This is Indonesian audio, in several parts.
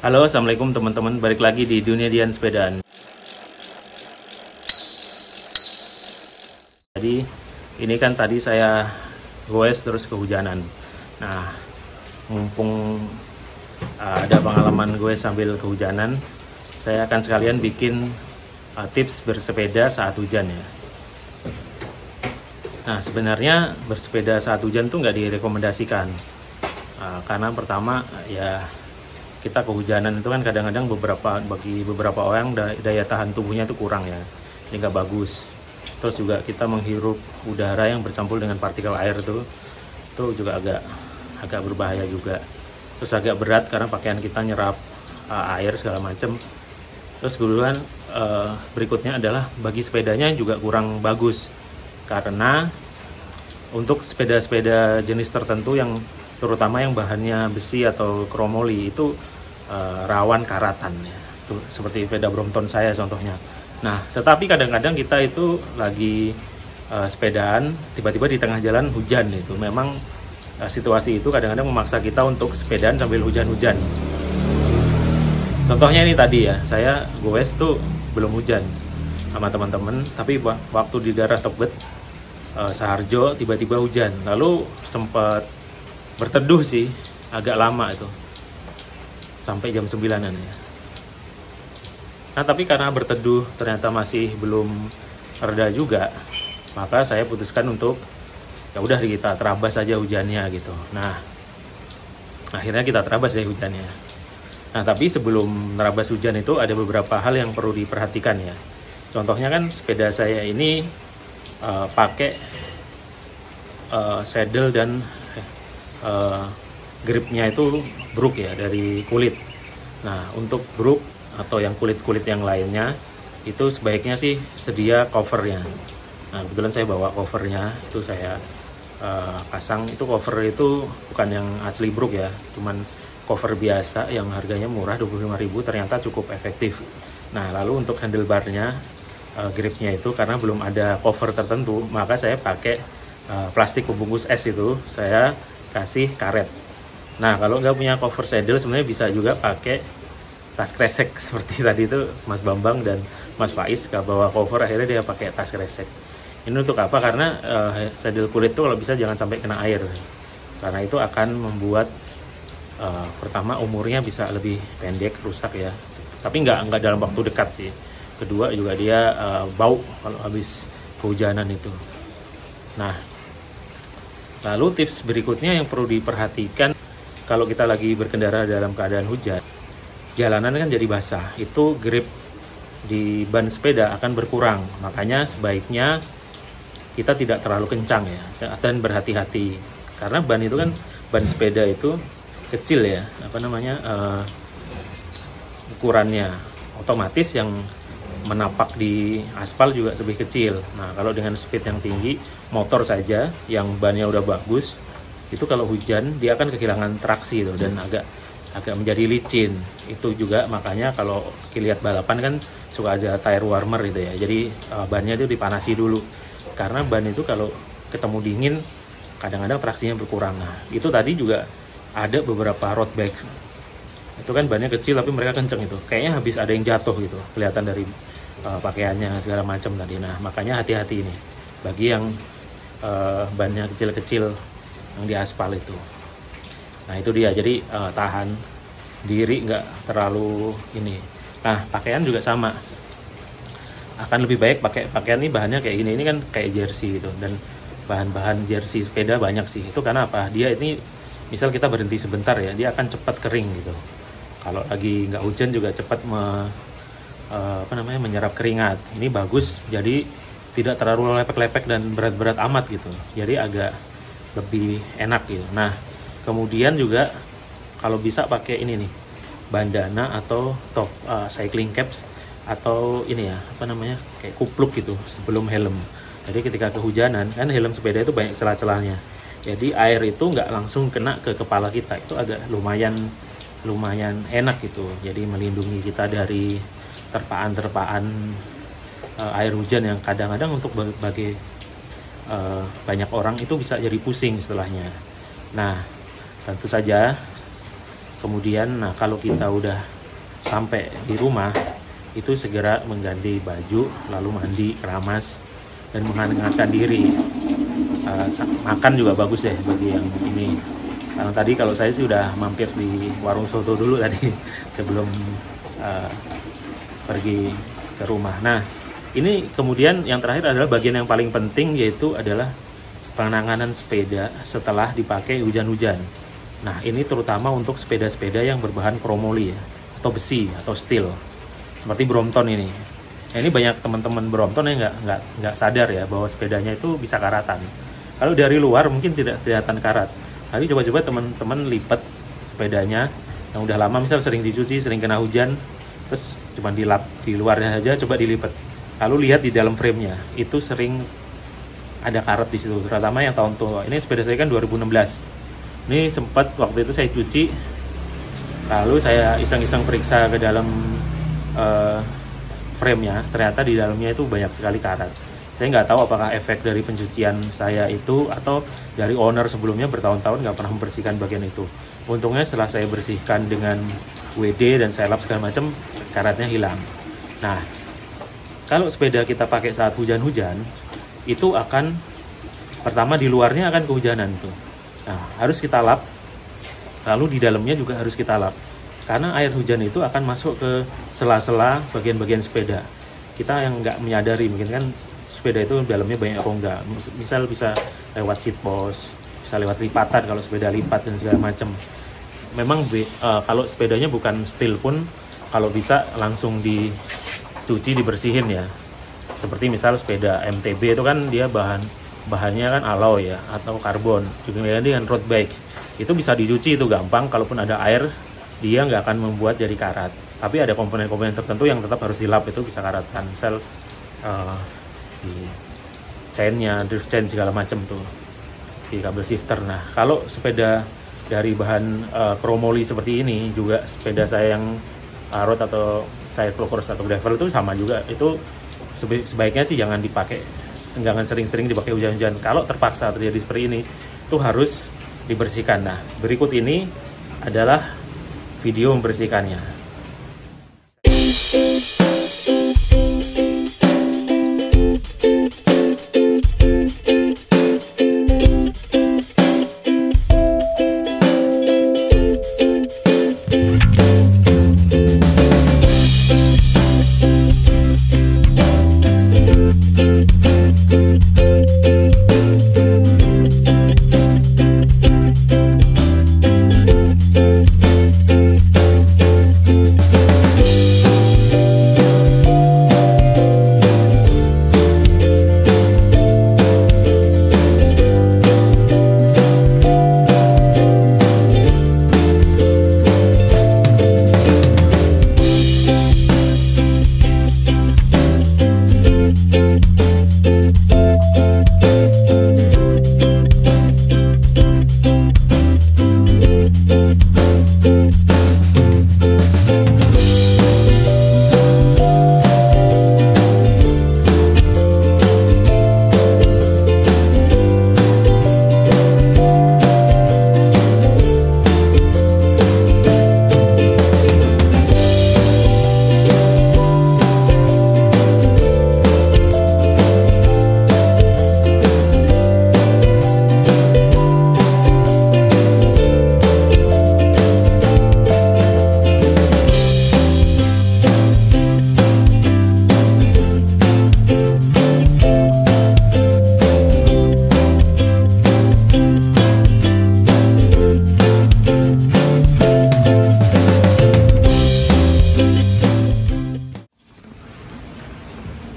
Halo, assalamualaikum teman-teman. Balik lagi di Dunia Dian Sepedaan. Jadi ini kan tadi saya goes terus kehujanan. Nah, mumpung ada pengalaman goes sambil kehujanan, saya akan sekalian bikin tips bersepeda saat hujan ya. Nah, sebenarnya bersepeda saat hujan tuh nggak direkomendasikan. Karena pertama ya, kita kehujanan itu kan kadang-kadang bagi beberapa orang daya tahan tubuhnya itu kurang ya, ini nggak bagus. Terus juga kita menghirup udara yang bercampur dengan partikel air itu juga agak berbahaya juga. Terus agak berat karena pakaian kita nyerap air segala macam. Terus kemudian berikutnya adalah bagi sepedanya juga kurang bagus, karena untuk sepeda-sepeda jenis tertentu yang terutama yang bahannya besi atau kromoli itu rawan karatan ya. Tuh, seperti sepeda Brompton saya contohnya. Nah, tetapi kadang-kadang kita itu lagi sepedaan, tiba-tiba di tengah jalan hujan itu. Memang situasi itu kadang-kadang memaksa kita untuk sepedaan sambil hujan-hujan. Contohnya ini tadi ya, saya goes tuh belum hujan sama teman-teman, tapi waktu di daerah Tebet, Saharjo tiba-tiba hujan. Lalu sempat berteduh sih, agak lama itu. Sampai jam 9-an ya. Nah, tapi karena berteduh ternyata masih belum reda juga, maka saya putuskan untuk ya udah kita terabas aja hujannya gitu. Nah, akhirnya kita terabas deh hujannya. Nah, tapi sebelum terabas hujan itu ada beberapa hal yang perlu diperhatikan ya. Contohnya kan sepeda saya ini pakai saddle dan gripnya itu brook ya, dari kulit. Nah, untuk brook atau yang kulit-kulit yang lainnya itu sebaiknya sih sedia covernya. Nah, kebetulan saya bawa covernya, itu saya pasang. Itu cover itu bukan yang asli brook ya, cuman cover biasa yang harganya murah 25.000, ternyata cukup efektif. Nah, lalu untuk handlebarnya, gripnya itu karena belum ada cover tertentu, maka saya pakai plastik pembungkus es itu, saya kasih karet. Nah, kalau nggak punya cover saddle sebenarnya bisa juga pakai tas kresek seperti tadi itu Mas Bambang dan Mas Faiz nggak bawa cover, akhirnya dia pakai tas kresek. Ini untuk apa? Karena saddle kulit itu kalau bisa jangan sampai kena air, karena itu akan membuat pertama umurnya bisa lebih pendek, rusak ya. Tapi nggak dalam waktu dekat sih. Kedua juga dia bau kalau habis kehujanan itu. Nah, lalu tips berikutnya yang perlu diperhatikan kalau kita lagi berkendara dalam keadaan hujan, jalanan kan jadi basah, itu grip di ban sepeda akan berkurang. Makanya sebaiknya kita tidak terlalu kencang ya, dan berhati-hati. Karena ban itu kan, ban sepeda itu kecil ya, ukurannya. Otomatis yang menapak di aspal juga lebih kecil. Nah, kalau dengan speed yang tinggi, motor saja yang bannya udah bagus, itu kalau hujan dia akan kehilangan traksi itu dan agak menjadi licin. Itu juga makanya kalau lihat balapan kan suka ada tire warmer gitu ya. Jadi bannya itu dipanasi dulu. Karena ban itu kalau ketemu dingin kadang-kadang traksinya berkurang. Nah, itu tadi juga ada beberapa road bike. Itu kan bannya kecil tapi mereka kenceng itu. Kayaknya habis ada yang jatuh gitu. Kelihatan dari pakaiannya segala macam tadi. Nah, makanya hati-hati ini bagi yang bannya kecil-kecil yang di aspal itu. Nah, itu dia. Jadi tahan diri, nggak terlalu ini. Nah, pakaian juga sama. Akan lebih baik pakai pakaian ini bahannya kayak gini. Ini kan kayak jersey gitu, dan bahan-bahan jersey sepeda banyak sih. Itu karena apa? Dia ini misal kita berhenti sebentar ya, dia akan cepat kering gitu. Kalau lagi nggak hujan juga cepat menyerap keringat. Ini bagus, jadi tidak terlalu lepek-lepek dan berat-berat amat gitu. Jadi agak lebih enak gitu. Nah, kemudian juga kalau bisa pakai ini nih, bandana atau top cycling caps, atau ini ya, kayak kupluk gitu sebelum helm. Jadi ketika kehujanan kan helm sepeda itu banyak celah-celahnya. Jadi air itu nggak langsung kena ke kepala kita, itu agak lumayan enak gitu. Jadi melindungi kita dari terpaan air hujan yang kadang-kadang untuk bagi banyak orang itu bisa jadi pusing setelahnya. Nah, tentu saja Kemudian, nah kalau kita udah sampai di rumah, itu segera mengganti baju, lalu mandi, keramas, dan menghangatkan diri. Makan juga bagus deh bagi yang ini. Karena tadi kalau saya sih udah mampir di warung soto dulu tadi sebelum pergi ke rumah. Nah, ini kemudian yang terakhir adalah bagian yang paling penting, yaitu adalah penanganan sepeda setelah dipakai hujan-hujan. Nah, ini terutama untuk sepeda-sepeda yang berbahan kromoli ya, atau besi atau steel, seperti Brompton ini. Nah, ini banyak teman-teman Brompton yang nggak sadar ya bahwa sepedanya itu bisa karatan. Kalau dari luar mungkin tidak kelihatan karat, tapi coba-coba teman-teman lipat sepedanya yang udah lama, misal sering dicuci, sering kena hujan, terus cuma dilap di luarnya saja, coba dilipat. Lalu lihat di dalam frame-nya, itu sering ada karat di situ, terutama yang tahun tua. Ini sepeda saya kan 2016. Ini sempat waktu itu saya cuci, lalu saya iseng-iseng periksa ke dalam frame-nya, ternyata di dalamnya itu banyak sekali karat. Saya nggak tahu apakah efek dari pencucian saya itu atau dari owner sebelumnya bertahun-tahun nggak pernah membersihkan bagian itu. Untungnya setelah saya bersihkan dengan WD dan saya lap segala macam, karatnya hilang. Nah, kalau sepeda kita pakai saat hujan-hujan, itu akan, pertama di luarnya akan kehujanan tuh. Nah, harus kita lap, lalu di dalamnya juga harus kita lap. Karena air hujan itu akan masuk ke sela-sela bagian-bagian sepeda. Kita yang nggak menyadari, mungkin kan sepeda itu dalamnya banyak rongga. Misal bisa lewat seat post, bisa lewat lipatan kalau sepeda lipat dan segala macam. Memang kalau sepedanya bukan steel pun, kalau bisa langsung dicuci, dibersihin ya. Seperti misal sepeda MTB itu kan dia bahannya kan alloy ya, atau karbon. Juga dengan road bike itu bisa dicuci, itu gampang. Kalaupun ada air, dia nggak akan membuat jadi karat. Tapi ada komponen-komponen tertentu yang tetap harus dilap, itu bisa karatan. Misal di chainnya, drift chain segala macam tuh, di kabel shifter. Nah, kalau sepeda dari bahan kromoli seperti ini, juga sepeda saya yang road atau cyclocross atau gravel itu sama juga. Itu sebaiknya sih jangan sering-sering dipakai hujan-hujan. Kalau terpaksa terjadi seperti ini, itu harus dibersihkan. Nah, berikut ini adalah video membersihkannya.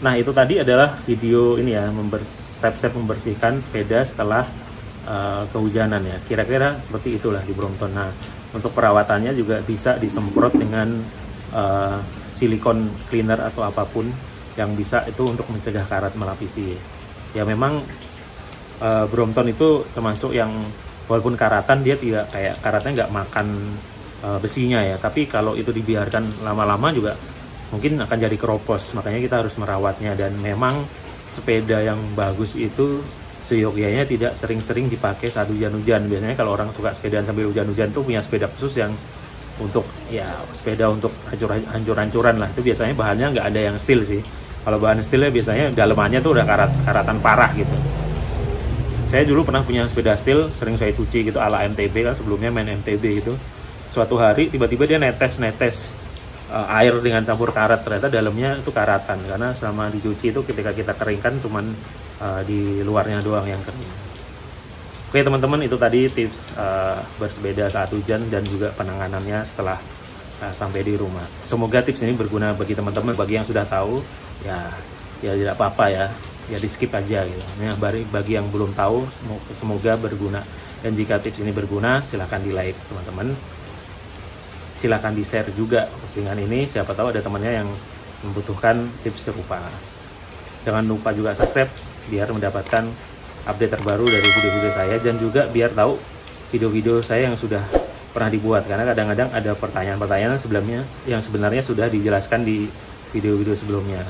Nah, itu tadi adalah video ini ya, step-step membersihkan sepeda setelah kehujanan ya. Kira-kira seperti itulah di Brompton. Nah, untuk perawatannya juga bisa disemprot dengan silikon cleaner atau apapun yang bisa itu untuk mencegah karat melapisi. Ya memang Brompton itu termasuk yang walaupun karatan, dia tidak kayak karatnya nggak makan besinya ya. Tapi kalau itu dibiarkan lama-lama juga mungkin akan jadi keropos, makanya kita harus merawatnya. Dan memang sepeda yang bagus itu seyogyanya tidak sering-sering dipakai saat hujan-hujan. Biasanya kalau orang suka sepedaan sambil hujan-hujan tuh punya sepeda khusus yang untuk ya sepeda untuk hancur-hancuran lah. Itu biasanya bahannya nggak ada yang steel sih. Kalau bahan steelnya biasanya dalemannya tuh udah karatan parah gitu. Saya dulu pernah punya sepeda steel, sering saya cuci gitu ala MTB kan, sebelumnya main MTB gitu. Suatu hari tiba-tiba dia netes air dengan campur karat, ternyata dalamnya itu karatan, karena selama dicuci itu ketika kita keringkan cuman di luarnya doang yang kering. Oke teman-teman, itu tadi tips bersepeda saat hujan dan juga penanganannya setelah sampai di rumah. Semoga tips ini berguna bagi teman-teman. Bagi yang sudah tahu ya tidak apa-apa ya di skip aja gitu. Nah, bagi yang belum tahu semoga berguna, dan jika tips ini berguna silahkan di like teman-teman, silahkan di share juga postingan ini, siapa tahu ada temannya yang membutuhkan tips serupa. Jangan lupa juga subscribe biar mendapatkan update terbaru dari video-video saya, dan juga biar tahu video-video saya yang sudah pernah dibuat, karena kadang-kadang ada pertanyaan-pertanyaan sebelumnya yang sebenarnya sudah dijelaskan di video-video sebelumnya.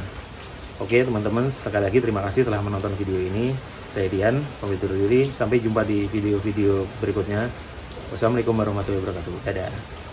Oke teman-teman, sekali lagi terima kasih telah menonton video ini. Saya Dian, pamit undur diri, sampai jumpa di video-video berikutnya. Wassalamualaikum warahmatullahi wabarakatuh. Dadah.